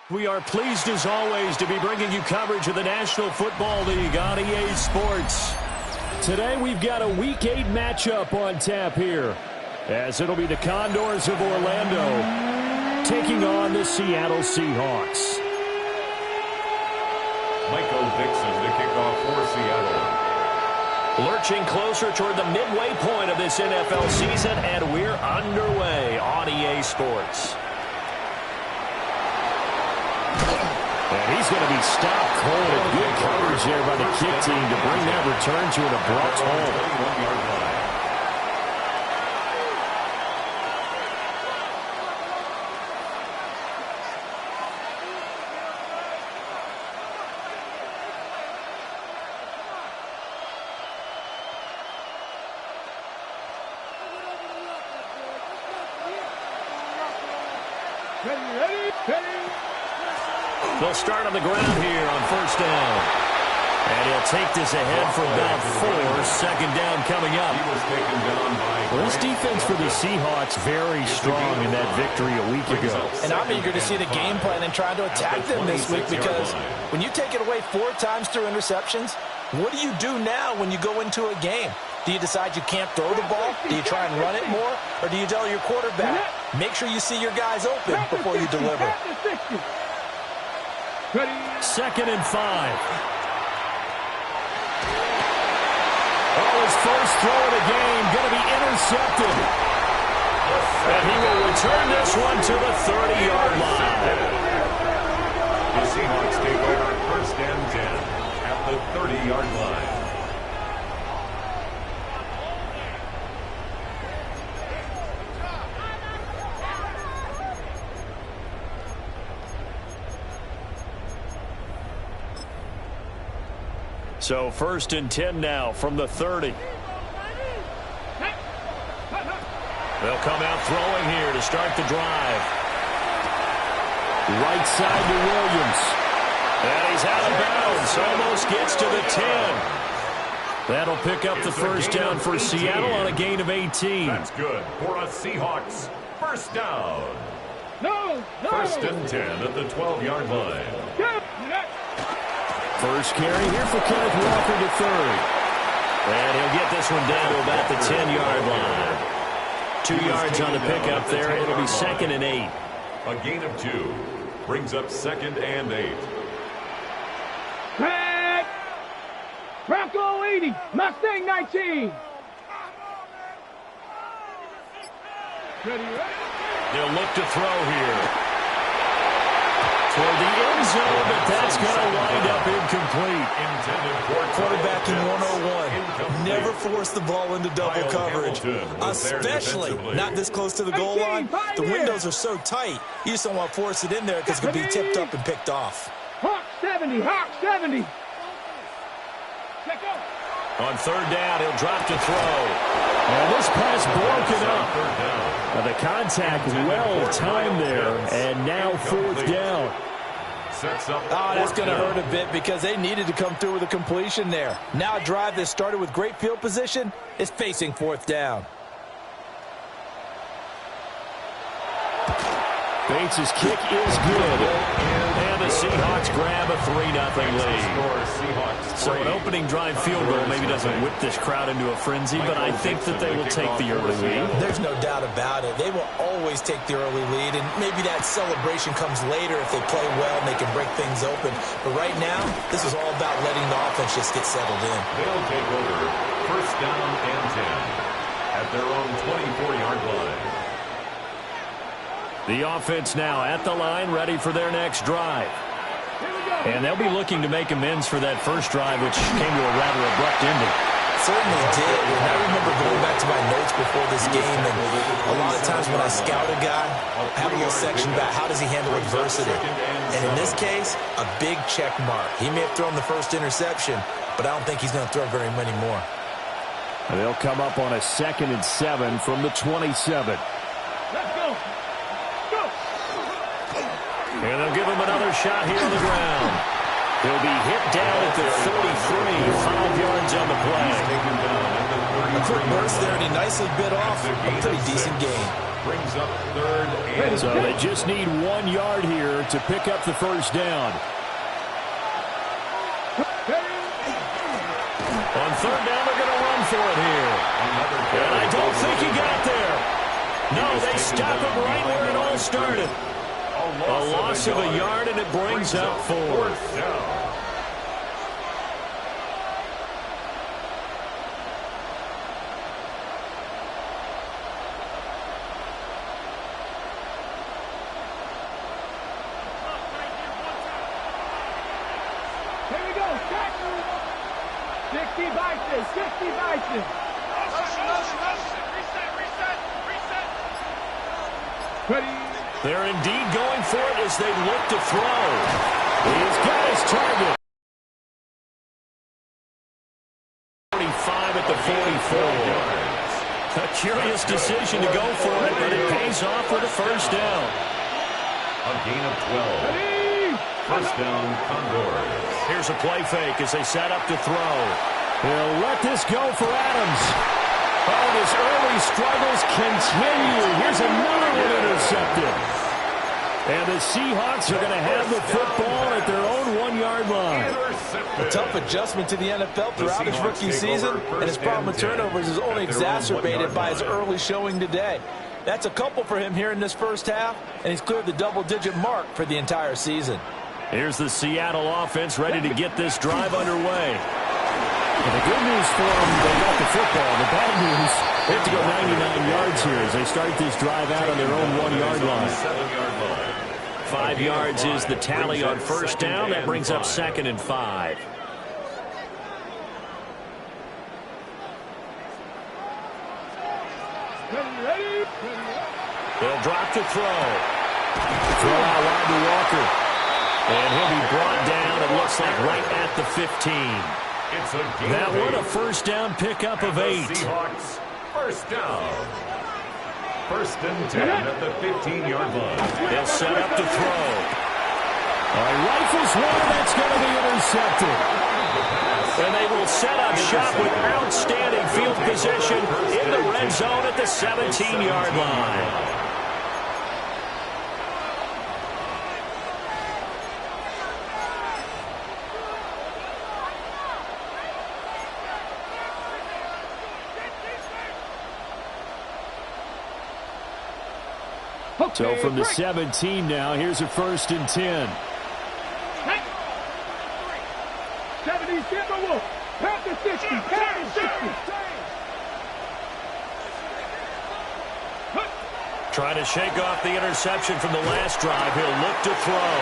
We are pleased as always to be bringing you coverage of the National Football League on EA Sports. Today we've got a Week 8 matchup on tap here, as it'll be the Condors of Orlando taking on the Seattle Seahawks. Michael Dixon to kick off for Seattle. Lurching closer toward the midway point of this NFL season, and we're underway on EA Sports. And he's going to be stopped cold, and good coverage there by the kick team to bring that return to an abrupt halt. They'll start on the ground here on first down. And he'll take this ahead for about 4. Second down coming up. He was taken down by... Well, this defense for the Seahawks very strong in that victory a week ago. And I'm eager to see the game plan and trying to attack them this week, because when you take it away 4 times through interceptions, what do you do now when you go into a game? Do you decide you can't throw the ball? Do you try and run it more? Or do you tell your quarterback, make sure you see your guys open before you deliver? Second and 5. Oh, his first throw of the game going to be intercepted. And he will return this one to the 30-yard line. The Seahawks take over first and 10 at the 30-yard line. So first and 10 now from the 30. They'll come out throwing here to start the drive. Right side to Williams. And he's out of bounds. Almost gets to the 10. That'll pick up the first down for Seattle on a gain of 18. That's good for a Seahawks first down. First and 10 at the 12-yard line. First carry here for Kenneth Walker to third. And he'll get this one down to about the 10-yard line. 2 yards on the pickup there. It'll be second and 8. A gain of 2 brings up second and 8. Red! Bronco 80, Mustang 19. Ready? They'll look to throw here. Toward the end zone, but that's going to wind up incomplete. Quarterbacking 101. Never force the ball into double coverage, especially not this close to the goal line. The windows are so tight, you just don't want to force it in there because it could be tipped up and picked off. Hawk 70, Hawk 70. On third down, he'll drop to throw. And this pass broken up. Now the contact well timed there, and now fourth down. Oh, that's going to hurt a bit because they needed to come through with a completion there. Now a drive that started with great field position is facing fourth down. Bates' kick is good. And the Seahawks grab a 3-0 lead. So an opening drive field goal maybe doesn't whip this crowd into a frenzy, but I think that they will take the early lead. There's no doubt about it. They will always take the early lead, and maybe that celebration comes later if they play well and they can break things open. But right now, this is all about letting the offense just get settled in. They'll take over first down and 10 at their own 24-yard line. The offense now at the line, ready for their next drive. And they'll be looking to make amends for that first drive, which came to a rather abrupt ending. Certainly did. And I remember going back to my notes before this game, and a lot of times when I scout a guy, I have a little section about how does he handle adversity. And in this case, a big check mark. He may have thrown the first interception, but I don't think he's going to throw very many more. They'll come up on a 2nd and 7 from the 27. Let's go. And they'll give him another shot here on the ground. He'll be hit down at the 33, 5 yards on the play. A quick burst there, and he nicely bit off a pretty decent gain. brings up third and... So they just need 1 yard here to pick up the first down. On third down, they're going to run for it here. And I don't think he got there. No, they stop him right where it all started. A loss of a yard, and it brings up 4th down. Here we go. 60 Bison. 60 Bison. Ready. They're indeed going for it as they look to throw. He's got his target. 45 at the 44. A curious decision to go for it, but it pays off with a first down. A gain of 12. First down, Condors. Here's a play fake as they set up to throw. He'll let this go for Adams. Oh, his early struggles continue. Here's another one intercepted. And the Seahawks are going to have the football at their own 1 yard line. A tough adjustment to the NFL throughout his rookie season, and his problem with turnovers is only exacerbated by his early showing today. That's a couple for him here in this first half, and he's cleared the double-digit mark for the entire season. Here's the Seattle offense ready to get this drive underway. Well, the good news for them, they got the football. The bad news, they have to go 99 yards here as they start this drive out on their own 1 yard line. 5 yards is the tally on first down. That brings up 2nd and 5. They'll drop to throw. Throw out wide to Walker. And he'll be brought down, it looks like, right at the 15. That one a first down pickup of 8. Seahawks, first down. First and 10 at the 15-yard line. They'll set up to throw. Rifles one, that's going to be intercepted. And they will set up shop with outstanding field position in the red zone at the 17-yard line. So from the 17 now, here's a first and 10. 70 Timberwolves. Panther 60. Panther 60. Trying to shake off the interception from the last drive. He'll look to throw.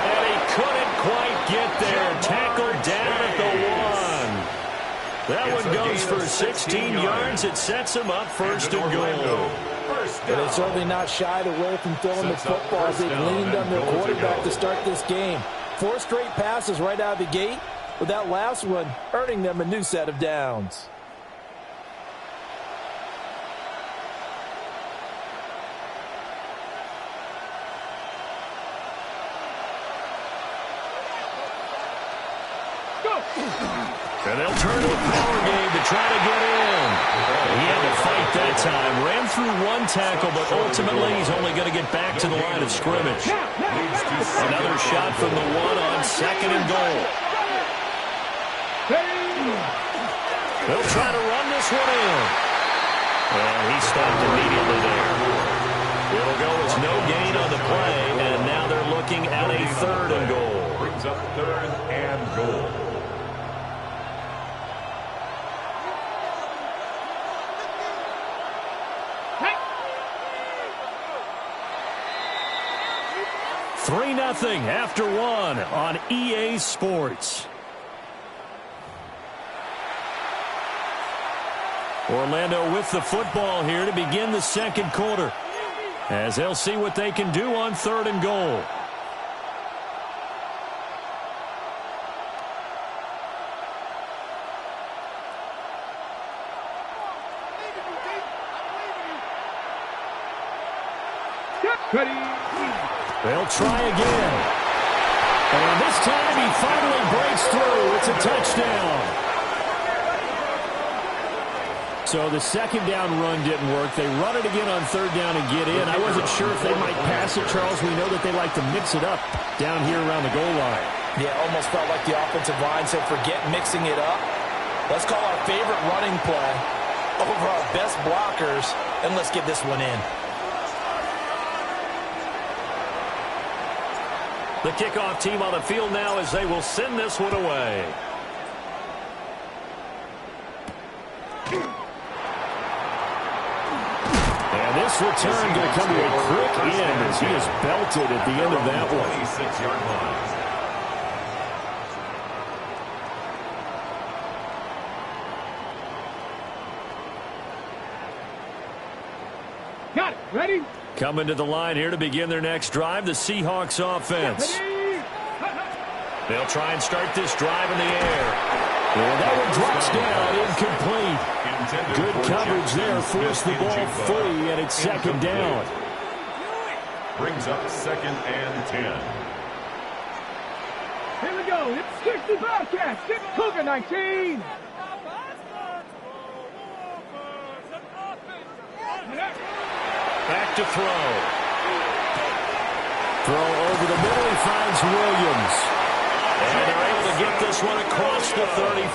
And he couldn't quite get there. Tackled down at the 1. That one goes for 16 yards. It sets him up first and goal. But they certainly not shied away from throwing the football as they leaned on their quarterback to start this game. 4 straight passes right out of the gate, with that last one earning them a new set of downs. And they'll turn to a power game to try to get in. He had to fight that time. Ran through 1 tackle, but ultimately he's only going to get back to the line of scrimmage. Another shot from the 1 on 2nd and goal. They'll try to run this one in. And he stopped immediately there. It'll go as no gain on the play, and now they're looking at a 3rd and goal. Brings up 3rd and goal. Three 3-0 after 1 on EA Sports. Orlando with the football here to begin the 2nd quarter, as they'll see what they can do on 3rd and goal. They'll try again. And this time he finally breaks through. It's a touchdown. So the second down run didn't work. They run it again on third down and get in. I wasn't sure if they might pass it, Charles. We know that they like to mix it up down here around the goal line. Yeah, almost felt like the offensive line said, forget mixing it up. Let's call our favorite running play over our best blockers, and let's get this one in. The kickoff team on the field now as they will send this one away. And this return going to come to a quick end as he is belted at the end of that one. 26-yard line. Got it. Ready? Coming to the line here to begin their next drive, the Seahawks offense. They'll try and start this drive in the air. And that one drops down, incomplete. Good coverage there, forced the ball free, and it's second down. Brings up second and 10. Here we go. It's 60 Bobcats. Cougar 19. Back to throw. Throw over the middle. He finds Williams. And they're able to get this one across the 35.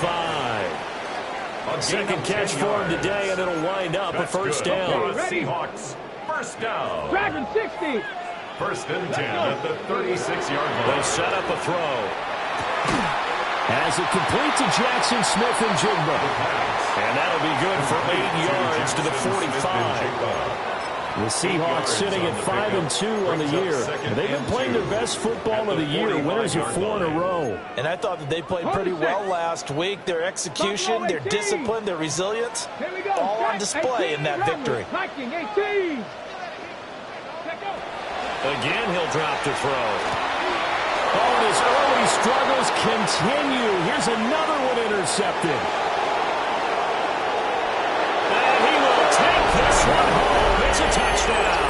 Second catch for him today, and it'll wind up a first down. Seahawks, first down. Dragon 60. First and 10 at the 36-yard line. They set up a throw. As it complete to Jackson Smith and Jigba. And that'll be good for 8 yards to the 45. The Seahawks sitting at 5-2 on the year. They've been playing their best football of the year, winners of 4 in a row. And I thought that they played pretty well last week. Their execution, their discipline, their resilience, all on display in that victory. Again, he'll drop to throw. Oh, and his early struggles continue. Here's another one intercepted. And he will take this one home. It's a touchdown.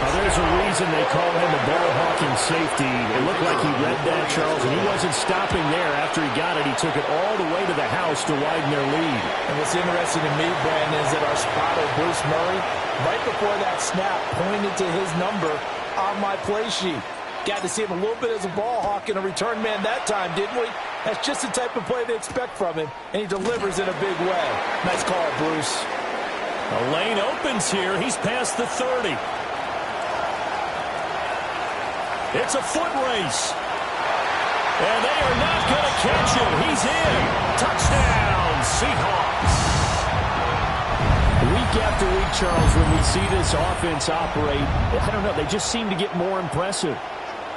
Now, there's a reason they call him the ball-hawking safety. It looked like he read that, Charles, and he wasn't stopping there. After he got it, he took it all the way to the house to widen their lead. And what's interesting to me, Brandon, is that our spotter, Bruce Murray, right before that snap, pointed to his number on my play sheet. Got to see him a little bit as a ball hawk and a return man that time, didn't we? That's just the type of play they expect from him, and he delivers in a big way. Nice call, Bruce. The lane opens here. He's past the 30. It's a foot race. And they are not going to catch him. He's in. Touchdown, Seahawks. Week after week, Charles, when we see this offense operate, I don't know, they just seem to get more impressive.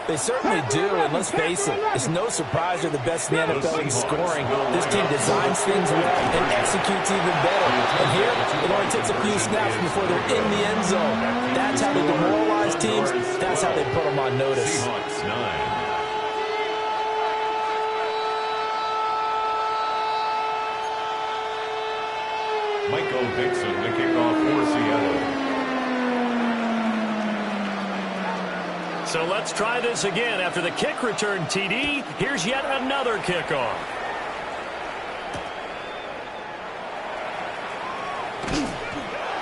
They certainly do, and let's face it, it's no surprise they're the best in the NFL in scoring. This team designs things well and executes even better. And here, it only takes a few snaps before they're in the end zone. That's how they demoralize teams. That's how they put them on notice. Seahawks 9. Michael Dixon, the kickoff for Seattle. So let's try this again. After the kick return TD, here's yet another kickoff.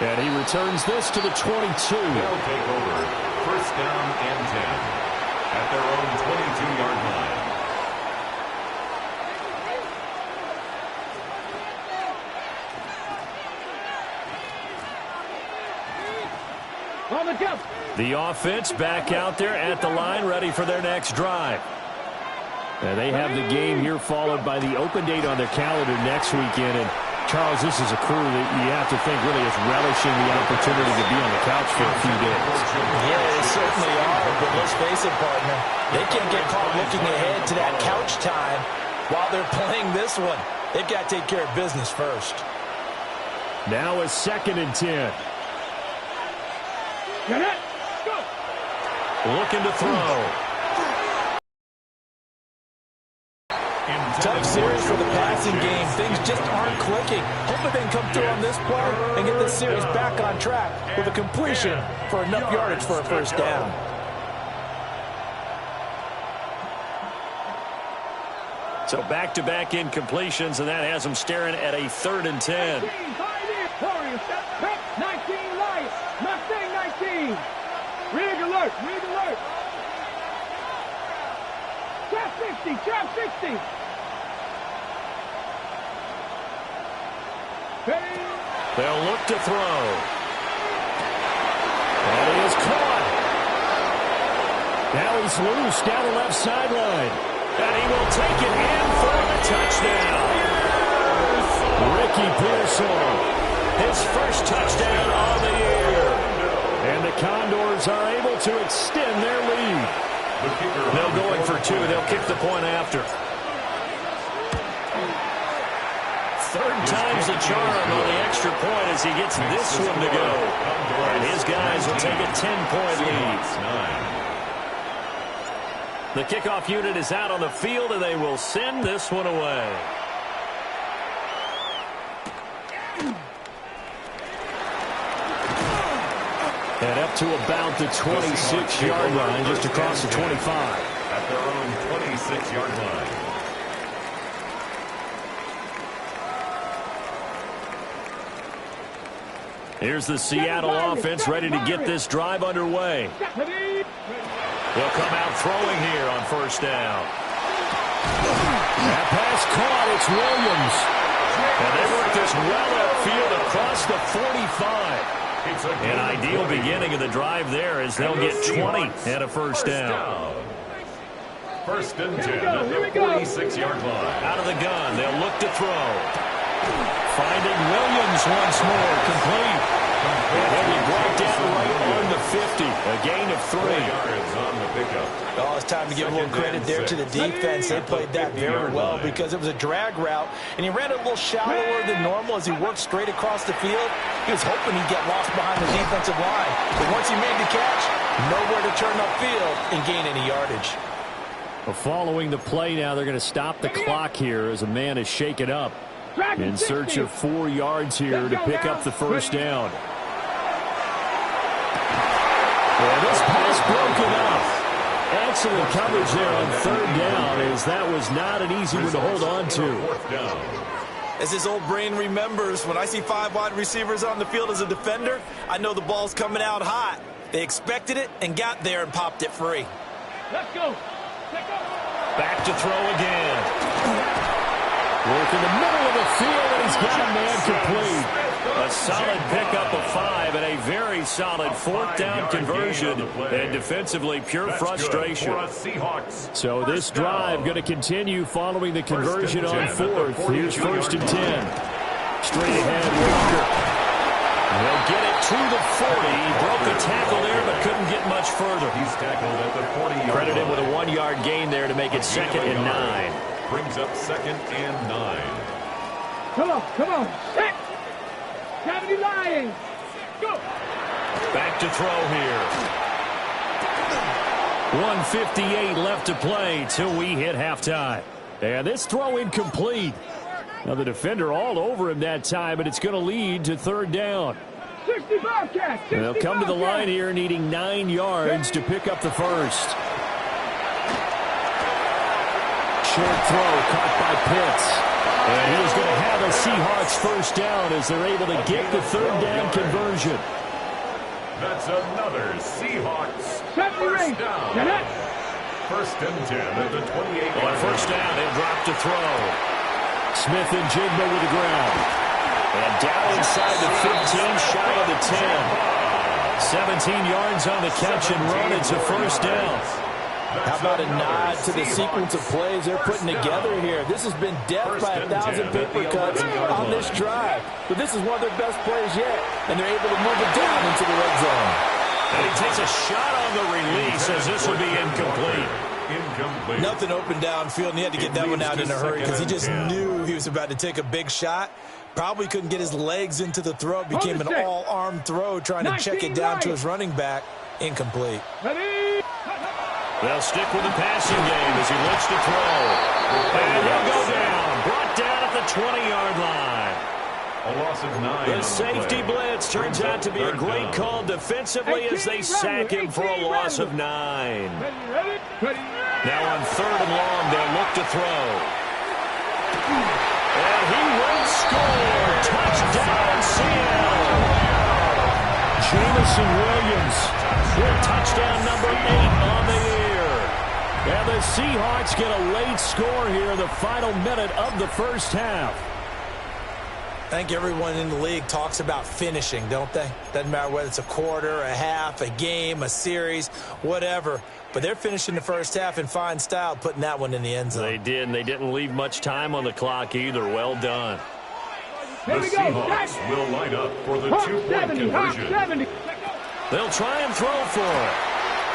And he returns this to the 22. They'll take over. First down and 10 at their own 22-yard line. On the jump. The offense back out there at the line, ready for their next drive. And they have the game here followed by the open date on their calendar next weekend. And, Charles, this is a crew that you have to think really is relishing the opportunity to be on the couch for a few days. Yeah, they certainly are. But let's face it, partner, they can't get caught looking ahead to that couch time while they're playing this one. They've got to take care of business first. Now a 2nd and 10. Get it. Go. Looking to throw. Tough series for the passing game. Things just aren't clicking. Hoping they can come through on this play and get this series back on track with a completion for enough yardage for a first down. So back-to-back incompletions, and that has them staring at a 3rd and 10. 19, 19 light. Mustang 19. Rig alert. Rig alert. Trap 60. Trap 60. They'll look to throw. And he is caught. Now he's loose down the left sideline. And he will take it in for the touchdown. Ricky Pearsall, his first touchdown on the year. And the Condors are able to extend their lead. They'll go in for 2. They'll kick the point after. 3rd time's the charm on the extra point as he gets this one to go. And his guys will take a 10-point lead. The kickoff unit is out on the field, and they will send this one away. And up to about the 26-yard line, just across the 25. At their own 26-yard line. Here's the Seattle offense ready to get this drive underway. They'll come out throwing here on 1st down. That pass caught. It's Williams. And they work this well upfield across the 45. An ideal beginning of the drive there as they'll get 20 and a 1st down. 1st and 10 at the 46-yard line. Out of the gun, they'll look to throw. Finding Williams once more, complete. And he'll be brought down right on the 50. A gain of 3. 4 yards on the pickup. Oh, it's time to give a little credit there to the defense. They played that very well because it was a drag route, and he ran a little shallower than normal as he worked straight across the field. He was hoping he'd get lost behind the defensive line. But once he made the catch, nowhere to turn upfield and gain any yardage. Well, following the play now, they're going to stop the clock here as a man is shaken up in search of 4 yards here to pick up the 1st down. And this pass broken up. Excellent coverage there on 3rd down, as that was not an easy one to hold on to. As his old brain remembers, when I see 5 wide receivers on the field as a defender, I know the ball's coming out hot. They expected it and got there and popped it free. Let's go. Back to throw again. Work in the middle of the field, and he's got a man complete. A solid pickup of 5 and a very solid 4th down conversion. And defensively, pure frustration. So this drive going to continue following the conversion on 4th. Here's 1st and 10. Straight ahead, Walker. They'll get it to the 40. He broke the tackle there, but couldn't get much further. He's tackled at the 40-yard line. Credited with a 1-yard gain there to make it 2nd and 9. Brings up 2nd and 9. Come on. Set. 70 Lions. Go. Back to throw here. 1:58 left to play till we hit halftime. And this throw incomplete. Now the defender all over him that time, but it's going to lead to 3rd down. 60 Bobcats. They'll come to the line here needing 9 yards to pick up the 1st. Short throw caught by Pitts. And he's going to have a Seahawks 1st down as they're able to get the 3rd down conversion. That's another Seahawks 1st down. 1st and 10 at the 28. On 1st down, he'll drop to throw. Smith and Jigba with the ground. And down inside the 15, shy of the 10. 17 yards on the catch and run. It's a 1st down. How about a nod to the sequence of plays they're putting together here? This has been death by 1,000 paper cuts on this drive. But this is one of their best plays yet, and they're able to move it down into the red zone. And he takes a shot on the release as this will be incomplete. Nothing open downfield, and he had to get that one out in a hurry because he just knew he was about to take a big shot. Probably couldn't get his legs into the throw. It became an all-arm throw trying to check it down to his running back. Incomplete. They'll stick with the passing game as he looks to throw. And he'll go down. Brought down at the 20-yard line. A loss of 9. The safety blitz turns out to be a great call defensively as they sack him for a loss of 9. Now on 3rd and long, they'll look to throw. And he will score. Touchdown, Seattle. Jamison Williams with touchdown number 8 on the year. And the Seahawks get a late score here in the final minute of the first half. I think everyone in the league talks about finishing, don't they? Doesn't matter whether it's a quarter, a half, a game, a series, whatever. But they're finishing the first half in fine style, putting that one in the end zone. They did, and they didn't leave much time on the clock either. Well done. The Seahawks will line up for the two-point conversion. They'll try and throw for it.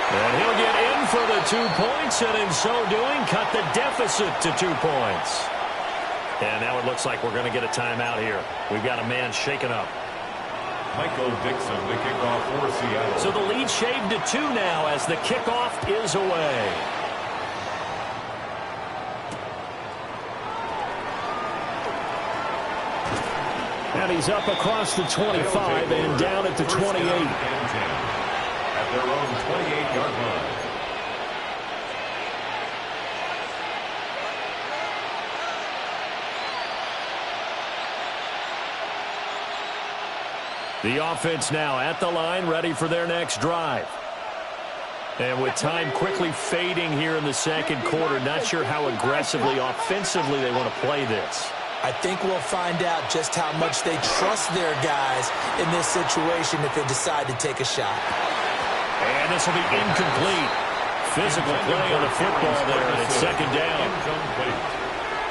And he'll get in for the 2 points, and in so doing, cut the deficit to 2 points. And now it looks like we're going to get a timeout here. We've got a man shaken up. Michael Dixon, the kickoff for Seattle. So the lead shaved to 2 now as the kickoff is away. And he's up across the 25 and down at the 28. At their own 28-yard line. The offense now at the line, ready for their next drive. And with time quickly fading here in the second quarter, not sure how aggressively, offensively they want to play this. I think we'll find out just how much they trust their guys in this situation if they decide to take a shot. And this will be incomplete. Physical play on the football there, and it's second down.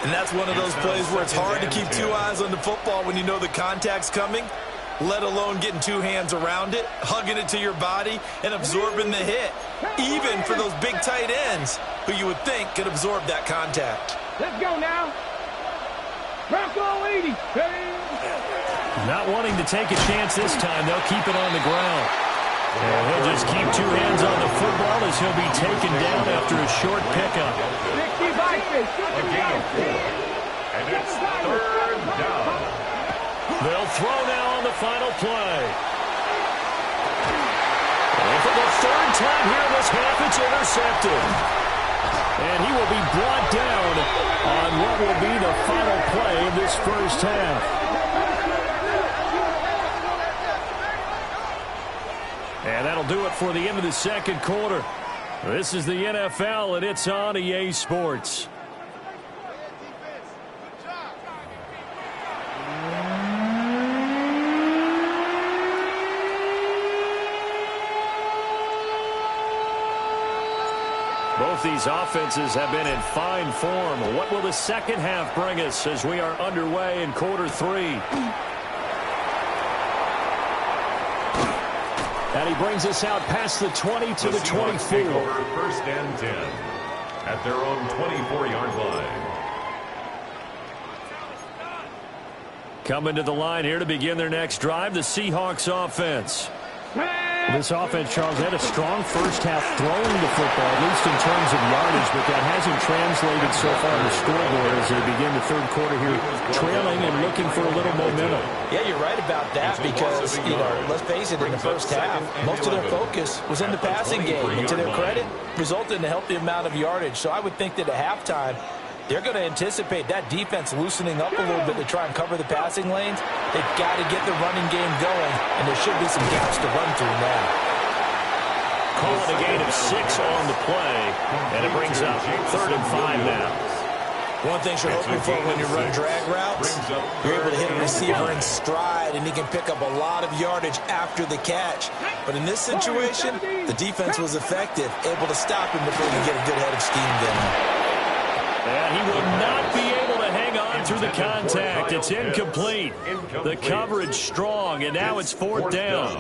And that's one of those plays where it's hard to keep 2 eyes on the football when you know the contact's coming, let alone getting 2 hands around it, hugging it to your body, and absorbing the hit, even for those big tight ends who you would think could absorb that contact. Let's go now. Bronco 80. Not wanting to take a chance this time, they'll keep it on the ground. And he'll just keep 2 hands on the football as he'll be taken down after a short pickup. A gain of 4. And it's third down. They'll throw now on the final play. And for the 3rd time here in this half, it's intercepted. And he will be brought down on what will be the final play of this first half. And that'll do it for the end of the second quarter. This is the NFL, and it's on EA Sports. Both these offenses have been in fine form. What will the second half bring us as we are underway in quarter 3? And he brings us out past the 20 to the 24. Take over 1st and 10 at their own 24-yard line. Coming to the line here to begin their next drive, the Seahawks offense. This offense, Charles, had a strong first half throwing the football, at least in terms of yardage, but that hasn't translated so far to the scoreboard as they begin the third quarter here, trailing and looking for a little momentum. Yeah, you're right about that because, let's face it, in the first half, most of their focus was in the passing game. And to their credit, resulted in a healthy amount of yardage. So I would think that at halftime, they're going to anticipate that defense loosening up a little bit to try and cover the passing lanes. They've got to get the running game going, and there should be some gaps to run through now. Calling a gain of 6 on the play, and it brings up 3rd and 5 now. One thing you're hoping for when you run drag routes, you're able to hit a receiver in stride, and he can pick up a lot of yardage after the catch. But in this situation, the defense was effective, able to stop him before he can get a good head of steam going. And he will not be able to hang on through the contact. It's incomplete. The coverage strong, and now it's 4th down.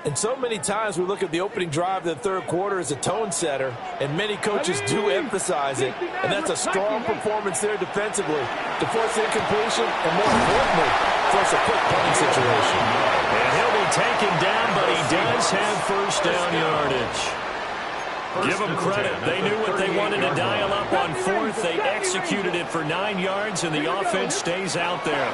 And so many times we look at the opening drive of the third quarter as a tone setter, and many coaches do emphasize it. And that's a strong performance there defensively to force incompletion and, more importantly, force a quick punting situation. And he'll be taken down, but he does have 1st down yardage. Give them credit. They knew what they wanted to dial up on 4th. They executed it for 9 yards, and the offense stays out there.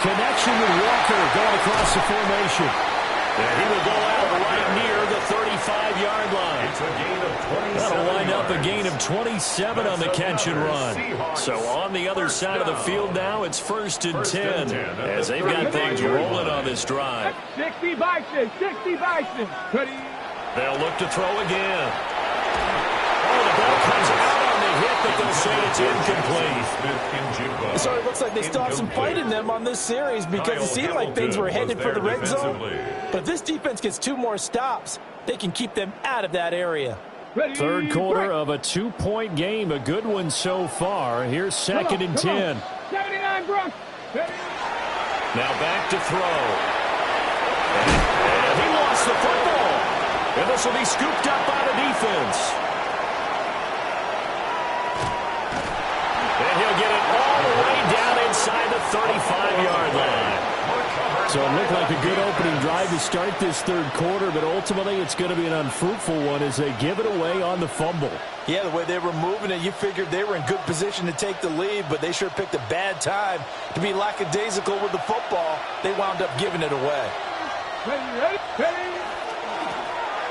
Connection with Walker going across the formation. And he will go out right near the 35-yard line. It's a gain of 27. That'll wind up a gain of of 27 on the catch and run. So on the other side of the field now, it's 1st and 10 as they've got things rolling on this drive. 60 Bison, 60 Bison. They'll look to throw again. Oh, the ball comes out on the hit, but they'll say it's incomplete. So it looks like they still have some fight in them on this series because it seemed like things were headed for the red zone. But if this defense gets 2 more stops, they can keep them out of that area. Third quarter of a 2-point game. A good one so far. Here's 2nd and 10. 79, bro. Now back to throw. And he lost the football. And this will be scooped up by the defense. And he'll get it all the way down inside the 35-yard line. So it looked like a good opening drive to start this third quarter, but ultimately it's going to be an unfruitful one as they give it away on the fumble. Yeah, the way they were moving it, you figured they were in good position to take the lead, but they sure picked a bad time to be lackadaisical with the football. They wound up giving it away.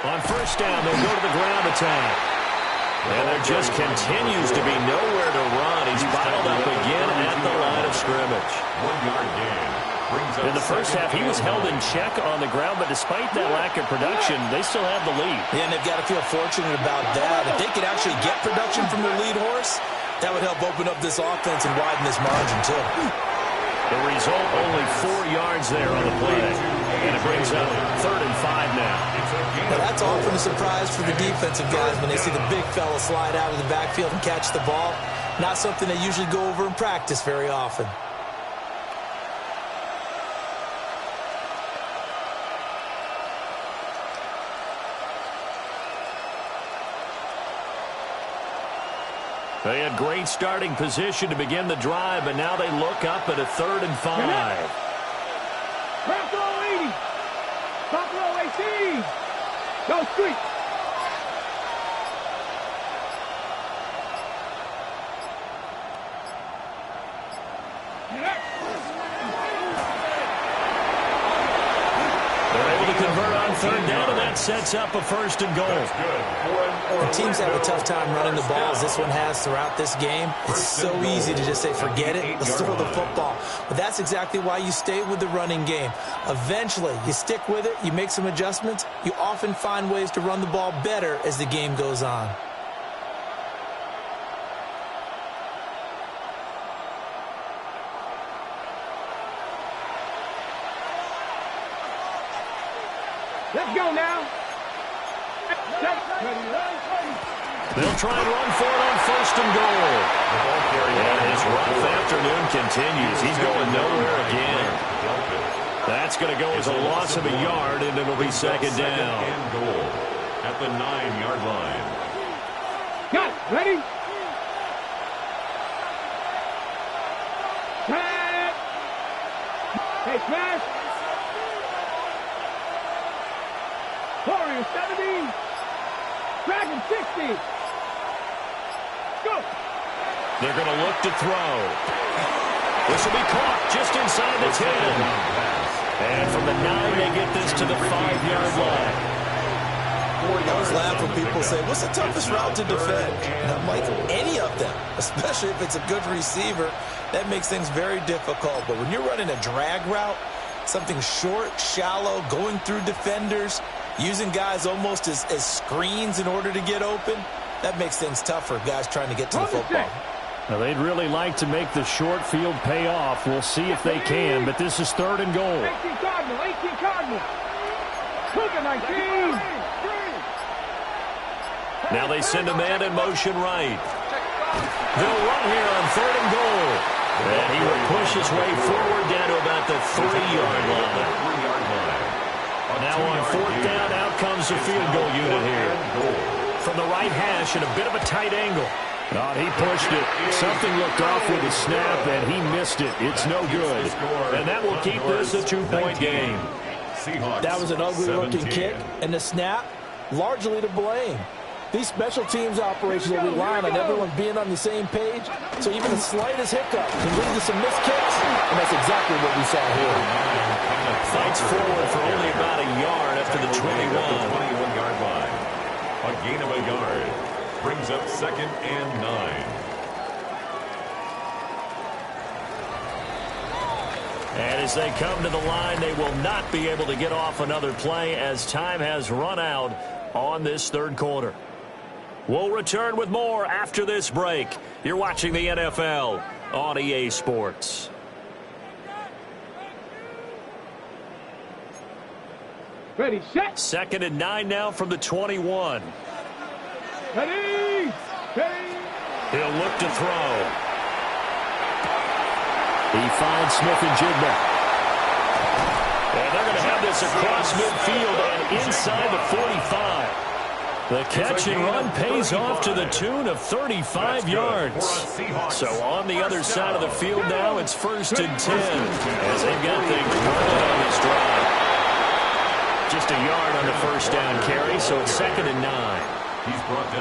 On first down, they'll go to the ground attack. And there just continues to be nowhere to run. He's bottled up again at the line of scrimmage. 1-yard gain. In the first half, he was held in check on the ground, but despite that lack of production, they still have the lead. Yeah, and they've got to feel fortunate about that. If they could actually get production from their lead horse, that would help open up this offense and widen this margin, too. The result, only 4 yards there on the play. And it brings up 3rd and 5 now. Well, that's often a surprise for the defensive guys when they see the big fella slide out of the backfield and catch the ball. Not something they usually go over in practice very often. They had great starting position to begin the drive, but now they look up at a 3rd and 5. Top row 80. Top row 18. Go street. They're able to convert on 3rd down, and that sets up a 1st and goal. When teams have a tough time running the ball, as this one has throughout this game, it's so easy to just say, forget it, let's throw the football. But that's exactly why you stay with the running game. Eventually, you stick with it, you make some adjustments, you often find ways to run the ball better as the game goes on. Let's go now. They'll try and run for it on 1st and goal. And his rough afternoon continues. He's going nowhere again. That's going to go as a loss of a yard, and it'll be 2nd down. And goal at the 9-yard line. Got it. Ready? Cut. Hey, smash. Warrior 70. Dragon 60. Go. They're going to look to throw. This will be caught just inside the 10. And from the 9, they get this to the 5-yard line. I always laugh when people say, what's the toughest route to defend? And I'm like, any of them, especially if it's a good receiver, that makes things very difficult. But when you're running a drag route, something short, shallow, going through defenders, using guys almost as screens in order to get open, that makes things tough for guys trying to get to the football. Now, they'd really like to make the short field pay off. We'll see if they can, but this is 3rd and goal. 18 Cardinal, 18 Cardinal. Cougar 19. Now they send a man in motion right. They'll run here on 3rd and goal. And he will push his way forward down to about the 3-yard line. Now on 4th down, out comes the field goal unit here. From the right hash and a bit of a tight angle. Oh, he pushed it. Something looked off with the snap, and he missed it. It's no good. And that will keep this a 2-point game. That was an ugly-looking kick, and the snap, largely to blame. These special teams operations will rely on everyone being on the same page, so even the slightest hiccup can lead to some missed kicks, and that's exactly what we saw here. Fights forward for only about a yard after the 21. 21-yard line. A gain of a yard. Brings up 2nd and 9. And as they come to the line, they will not be able to get off another play as time has run out on this third quarter. We'll return with more after this break. You're watching the NFL on EA Sports. Ready, set. 2nd and 9 now from the 21. Ready, ready. He'll look to throw. He finds Smith and Jigba. And they're going to have this across midfield and inside the 45. The catch and run pays off to the tune of 35 yards. So on the other side of the field now, it's 1st and 10 as they've got things rolling on this drive. Just a yard on the first down carry, so it's 2nd and 9.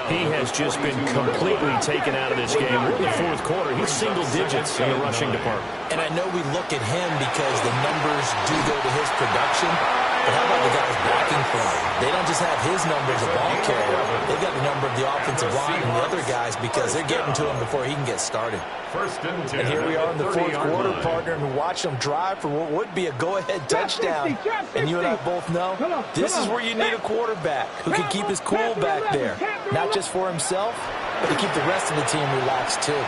He has just been completely taken out of this game. We're in the fourth quarter. He's single digits in the rushing department. And I know we look at him because the numbers do go to his production. But how about the guys backing for him? They don't just have his number as a ball carrier. They've got the number of the offensive line and the other guys because they're getting to him before he can get started. 1st and 10. And here we are in the fourth quarter, partner, and watch them drive for what would be a go-ahead touchdown. And you and I both know this is where you need a quarterback who can keep his cool back there. Not just for himself, but to keep the rest of the team relaxed, too. And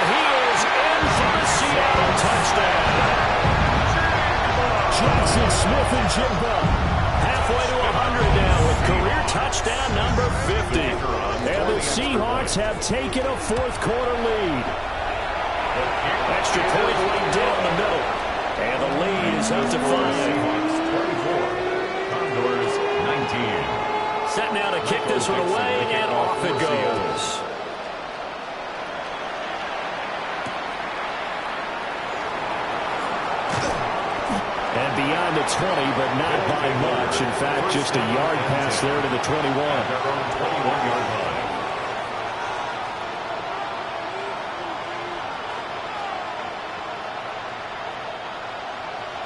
he is in for a Seattle touchdown. Jackson Smith and Jigba halfway to 100 now with career touchdown number 50. And the Seahawks have taken a fourth quarter lead. Extra point right down the middle. And the lead is up to 5. Condors 19. Set now to kick this one away, and off it goes. And beyond the 20, but not by much. In fact, just a yard pass there to the 21. Their own 21-yard line.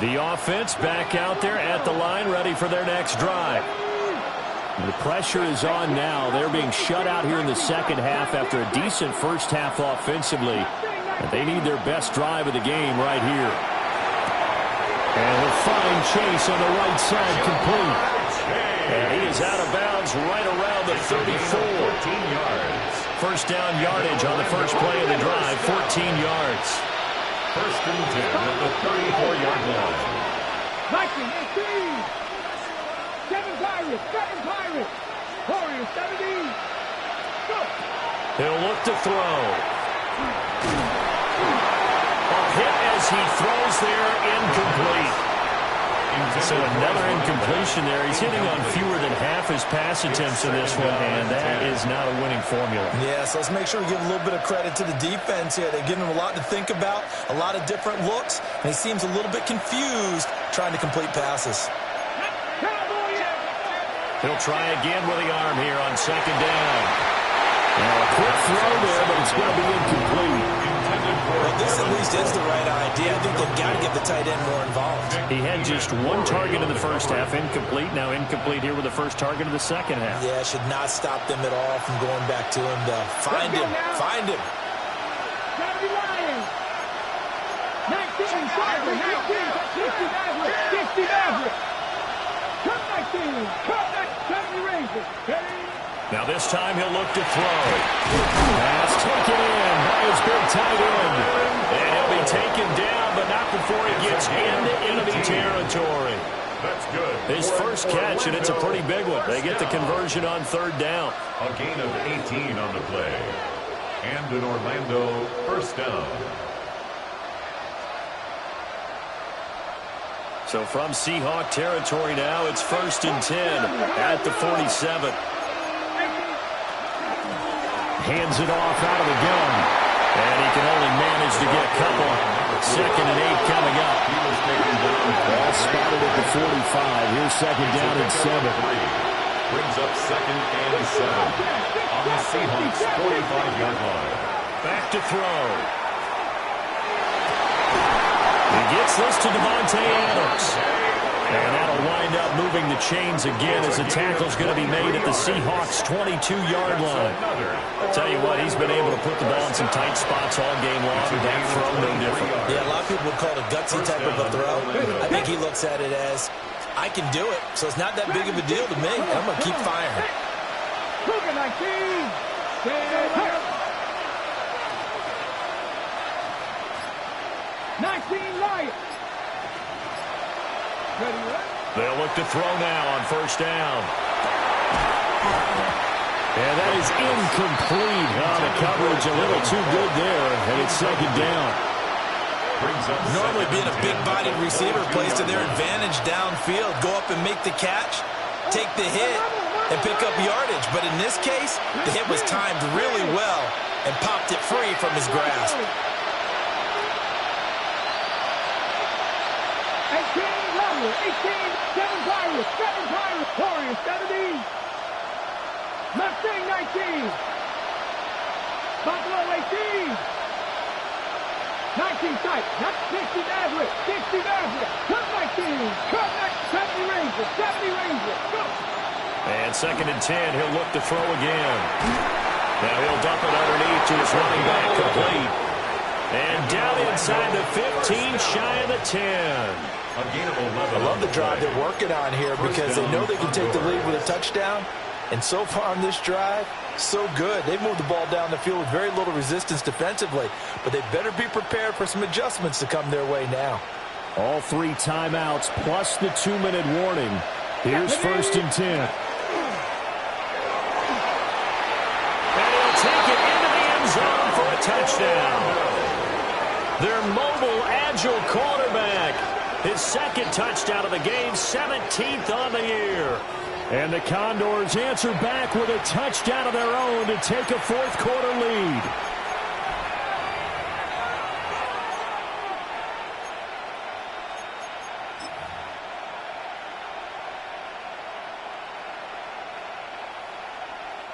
The offense back out there at the line, ready for their next drive. The pressure is on now. They're being shut out here in the second half after a decent first half offensively. And they need their best drive of the game right here. And he'll find Chase on the right side complete. And he is out of bounds right around the 34. 14 yards. First down yardage on the first play of the drive, 14 yards. 1st and 10 at the 34-yard line. Viking 18. 7 Pirates. Warriors 17. Go. He'll look to throw. A hit as he throws there, incomplete. So another incompletion there. He's hitting on fewer than half his pass attempts in this one, and that is not a winning formula. Yeah, so let's make sure we give a little bit of credit to the defense here. They're giving him a lot to think about, a lot of different looks, and he seems a little bit confused trying to complete passes. He'll try again with the arm here on 2nd down. Now a quick throw there, but it's going to be incomplete. Well, this at least is the right idea. I think they've got to get the tight end more involved. He had just one target in the first half, incomplete. Now incomplete here with the first target of the second half. Yeah, should not stop them at all from going back to him to find him. Find him. 19, Now this time he'll look to throw. Pass taken in by his big tight end. And he'll be taken down, but not before he gets into enemy territory. That's good. His first catch, and it's a pretty big one. They get the conversion on 3rd down. A gain of 18 on the play. And an Orlando first down. So from Seahawk territory now, it's 1st and 10 at the 47. Hands it off out of the gun. And he can only manage to get a couple. 2nd and 8 coming up. Ball spotted at the 45. Here's 2nd down and 7. Brings up 2nd and 7 on the Seahawks 45-yard line. Back to throw. He gets this to Devontae Adams. And that'll wind up moving the chains again as the tackle's going to be made at the Seahawks' 22-yard line. I'll tell you what, he's been able to put the ball in some tight spots all game long, and that throw no different. Yeah, a lot of people would call it a gutsy type of a throw. I think he looks at it as, I can do it, so it's not that big of a deal to me. I'm going to keep firing. 19 Lions. They'll look to throw now on first down. And that is incomplete. Oh, the coverage a little too good there, and it's second down. Normally being a big-bodied receiver plays to their advantage downfield. Go up and make the catch, take the hit, and pick up yardage. But in this case, the hit was timed really well and popped it free from his grasp. 18, 7 Pirates, Warriors, 70. Mustang, 19. Buffalo, 18. 19 sight, not 60 Maverick, Cut 19, cut 70 Rangers, go. And second and 10, he'll look to throw again. Now he'll dump it underneath to his running back, complete. And down inside the 15, shy of the 10. I love the drive they're working on here because they know they can take the lead with a touchdown. And so far on this drive, so good. They've moved the ball down the field with very little resistance defensively. But they better be prepared for some adjustments to come their way now. All 3 timeouts plus the 2-minute warning. Here's first and 10. And he'll take it into the end zone for a touchdown. Their mobile, agile quarterback. His second touchdown of the game, 17th on the year. And the Condors answer back with a touchdown of their own to take a fourth-quarter lead.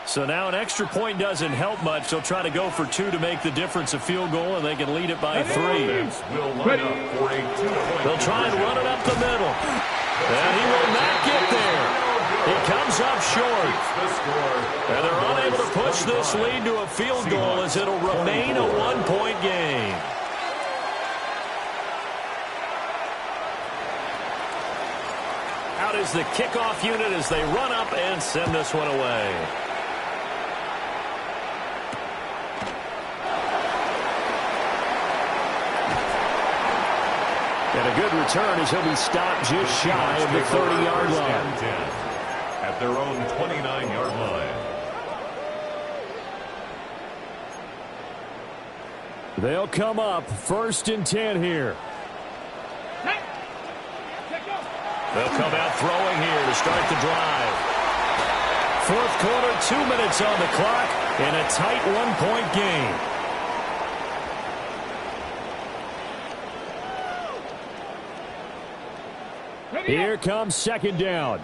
So now an extra point doesn't help much. They'll try to go for 2 to make the difference a field goal, and they can lead it by 3. They'll try and run it up the middle. And he will not get there. He comes up short. And they're unable to push this lead to a field goal as it'll remain a 1-point game. Out is the kickoff unit as they run up and send this one away. And a good return as he'll be stopped just shy of the 30-yard line. At their own 29-yard line. They'll come up first and 10 here. They'll come out throwing here to start the drive. Fourth quarter, 2 minutes on the clock, and a tight 1-point game. Here comes second down.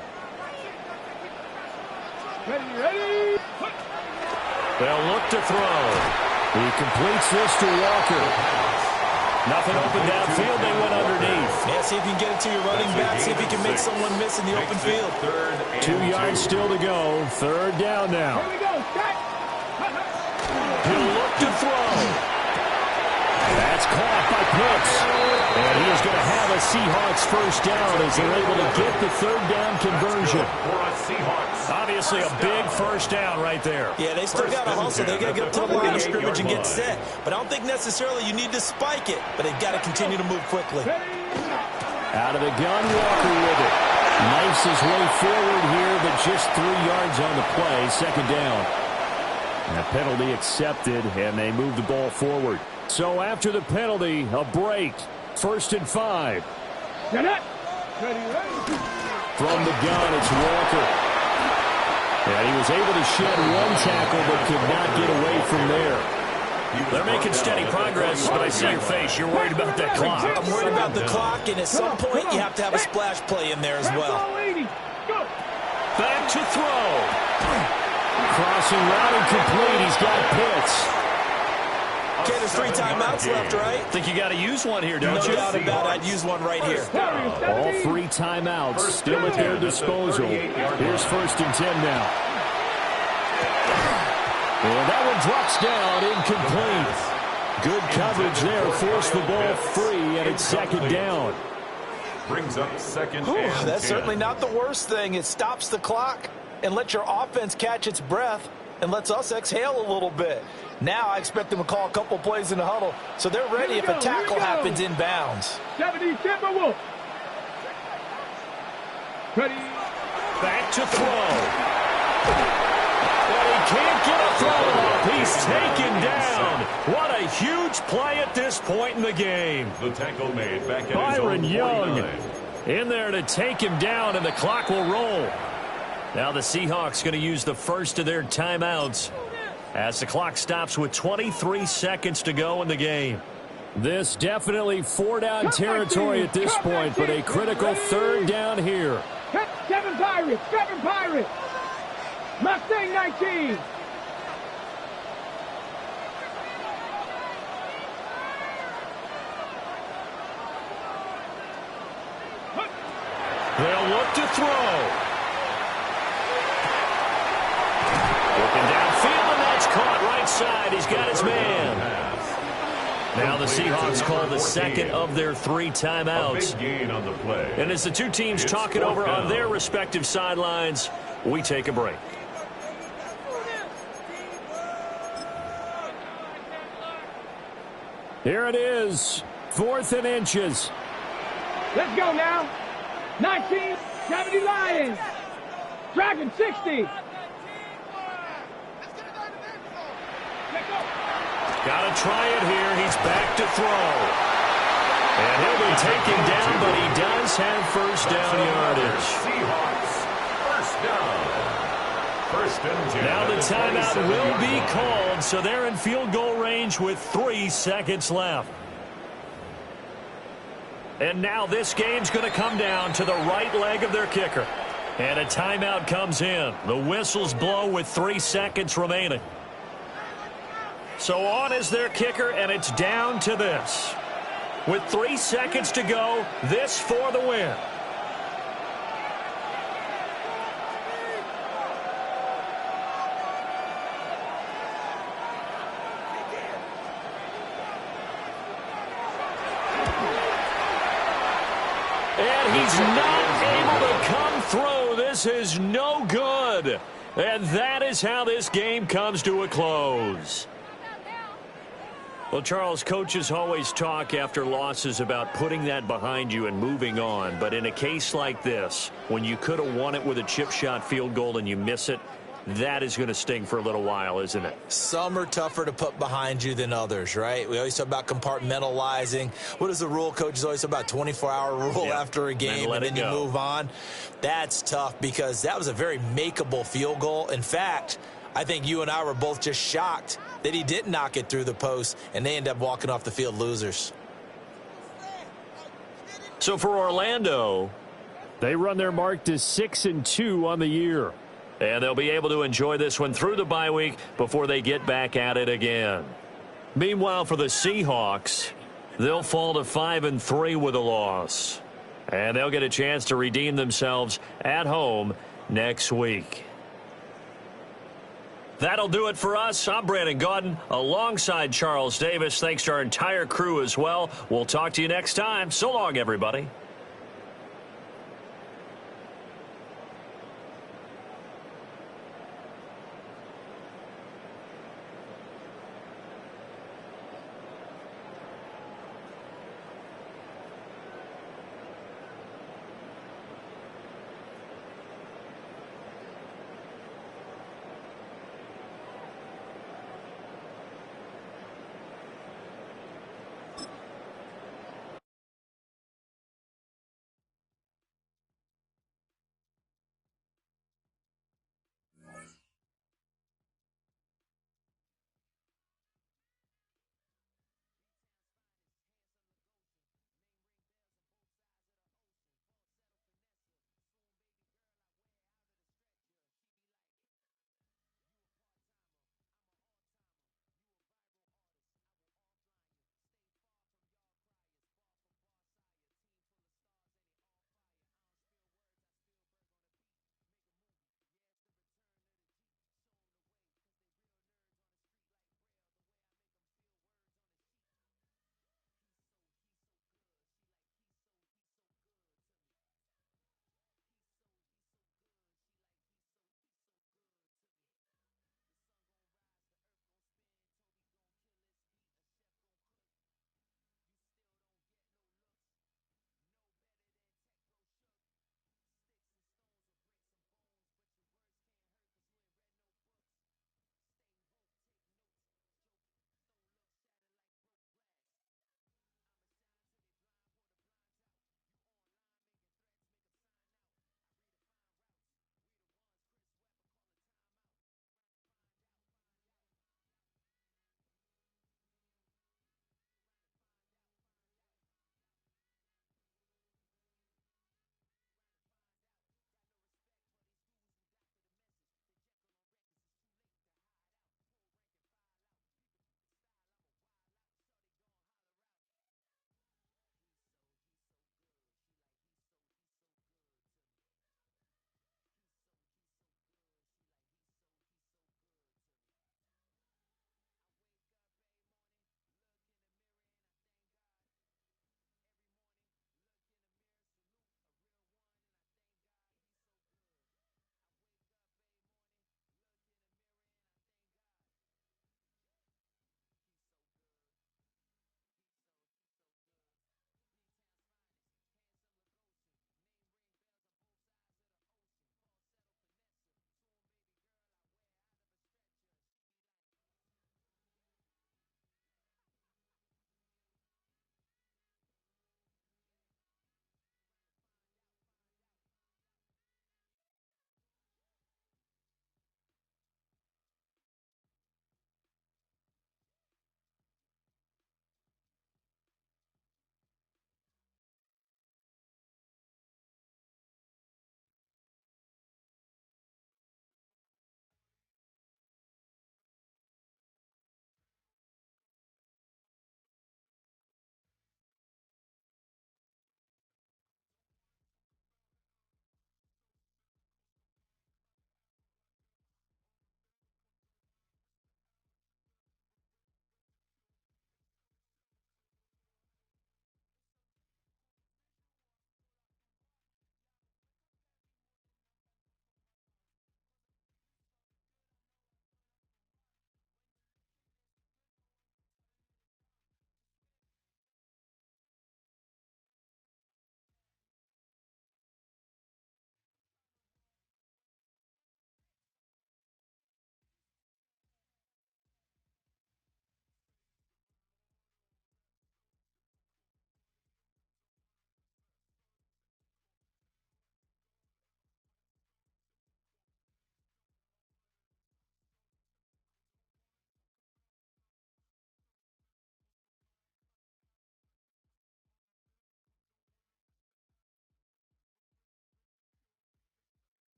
Ready. They'll look to throw. He completes this to Walker. Nothing open downfield. They went underneath. Yeah, see if you can get it to your running back. See if you can make someone miss in the open field. 2 yards still to go. Third down now. Here we go. He'll look to throw. That's caught by Pitts. And he is going to have a Seahawks first down as they're able to get the third down conversion. Obviously a big first down right there. Yeah, they still got to hustle. They got to get up to the line of scrimmage and get set. But I don't think necessarily you need to spike it. But they've got to continue to move quickly. Out of the gun, Walker with it. Knifes his way forward here, but just 3 yards on the play. Second down. And a penalty accepted, and they move the ball forward. So after the penalty, a break. First and 5. From the gun, it's Walker. And he was able to shed 1 tackle, but could not get away from there. They're making steady progress, but I see your face. You're worried about that clock. I'm worried about the clock, and at some point, you have to have a splash play in there as well. Back to throw. Crossing route incomplete. He's got Pitts. Okay, there's 3 timeouts left, right? Think you got to use one here, don't you? No doubt about it. I'd use one right here. All 3 timeouts still at their disposal. Here's 1st and 10 now. And that one drops down, incomplete. Good coverage there, forced the ball free, and it's 2nd down. Brings up 2nd and 10. That's certainly not the worst thing. It stops the clock and lets your offense catch its breath and lets us exhale a little bit. Now I expect them to call a couple plays in the huddle so they're ready if a tackle happens in bounds. 70 Timberwolves. Ready. Back to throw. But he can't get a throw off. He's taken down. What a huge play at this point in the game. The tackle made back at Byron his own Young 49. in there to take him down, and the clock will roll. Now the Seahawks going to use the first of their timeouts as the clock stops with 23 seconds to go in the game. This definitely 4-down territory at this point, but a critical 3rd down here. 7 Pirates. 7 Pirates. Mustang 19. They'll look to throw. Looking downfield, and that's caught right side. He's got his man. Now the Seahawks call the 2nd of their 3 timeouts. A big gain on the play. And as the 2 teams talk it over on their respective sidelines, we take a break. Here it is, 4th and inches. Let's go now. 1970 Lions. Dragon 60. Got to try it here. He's back to throw. And he'll be taken down, but he does have 1st down yardage. Seahawks, 1st down. 1st and 10. Now the timeout will be called, so they're in field goal range with 3 seconds left. And now this game's going to come down to the right leg of their kicker. And a timeout comes in. The whistles blow with 3 seconds remaining. So on is their kicker, and it's down to this. With 3 seconds to go, this for the win. And he's not able to come through. This is no good. And that is how this game comes to a close. Well, Charles, coaches always talk after losses about putting that behind you and moving on. But in a case like this, when you could have won it with a chip shot field goal and you miss it, that is going to sting for a little while, isn't it? Some are tougher to put behind you than others, right? We always talk about compartmentalizing. What is the rule, coaches always talk about 24-hour rule after a game, and then you move on? That's tough because that was a very makeable field goal. In fact, I think you and I were both just shocked that he didn't knock it through the post, and they end up walking off the field losers. So for Orlando, they run their mark to 6-2 on the year. And they'll be able to enjoy this one through the bye week before they get back at it again. Meanwhile, for the Seahawks, they'll fall to 5-3 with a loss. And they'll get a chance to redeem themselves at home next week. That'll do it for us. I'm Brandon Gaudin alongside Charles Davis. Thanks to our entire crew as well. We'll talk to you next time. So long, everybody.